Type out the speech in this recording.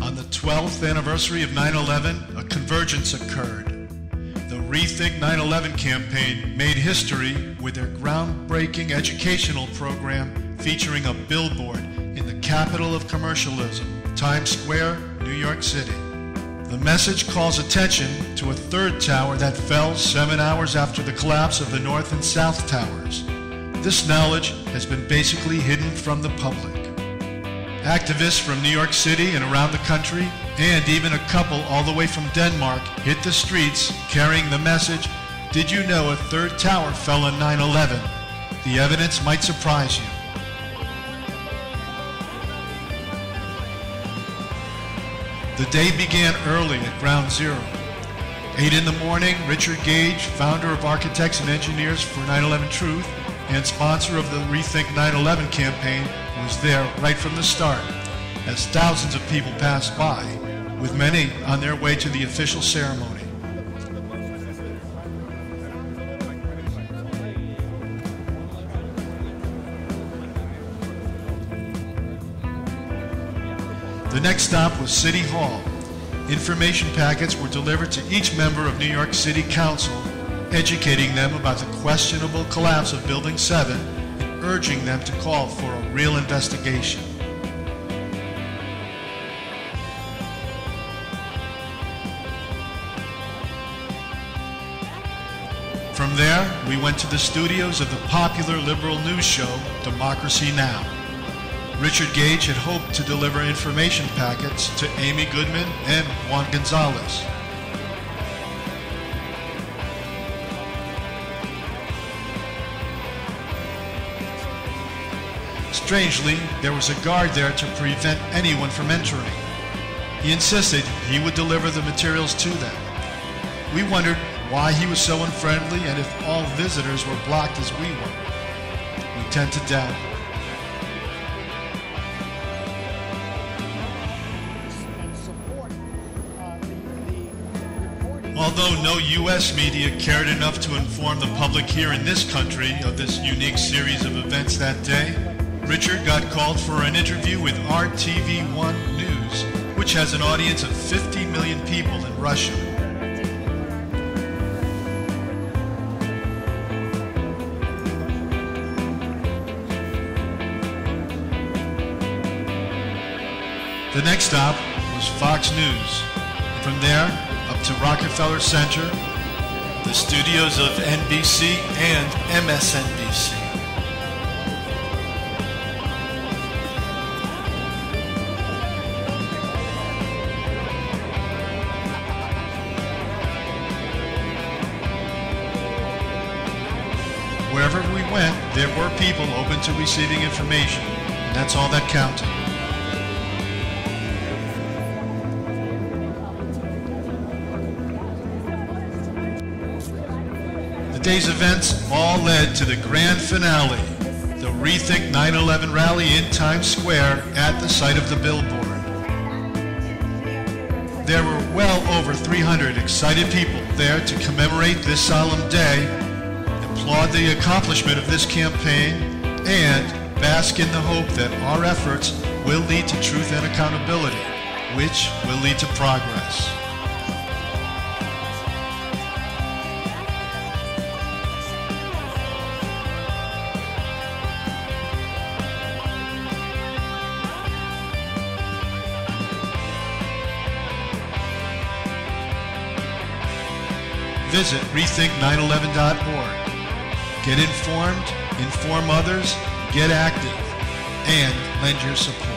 On the 12th anniversary of 9/11, a convergence occurred. The ReThink911 campaign made history with their groundbreaking educational program featuring a billboard in the capital of commercialism, Times Square, New York City. The message calls attention to a third tower that fell 7 hours after the collapse of the North and South Towers. This knowledge has been basically hidden from the public. Activists from New York City and around the country, and even a couple all the way from Denmark, hit the streets carrying the message, "Did you know a third tower fell on 9/11? The evidence might surprise you." The day began early at Ground Zero. 8 in the morning, Richard Gage, founder of Architects and Engineers for 9/11 Truth and sponsor of the ReThink911 campaign, was there right from the start, as thousands of people passed by, with many on their way to the official ceremony. The next stop was City Hall. Information packets were delivered to each member of New York City Council, educating them about the questionable collapse of Building 7 and urging them to call for a real investigation. From there, we went to the studios of the popular liberal news show, Democracy Now! Richard Gage had hoped to deliver information packets to Amy Goodman and Juan Gonzalez. Strangely, there was a guard there to prevent anyone from entering. He insisted he would deliver the materials to them. We wondered why he was so unfriendly and if all visitors were blocked as we were. We tend to doubt. Although no U.S. media cared enough to inform the public here in this country of this unique series of events that day, Richard got called for an interview with RTV1 News, which has an audience of 50 million people in Russia. The next stop was Fox News. From there, up to Rockefeller Center, the studios of NBC and MSNBC. Wherever we went, there were people open to receiving information, and that's all that counted. The day's events all led to the grand finale, the ReThink911 rally in Times Square at the site of the billboard. There were well over 300 excited people there to commemorate this solemn day, applaud the accomplishment of this campaign, and bask in the hope that our efforts will lead to truth and accountability, which will lead to progress. Visit ReThink911.org. Get informed, inform others, get active, and lend your support.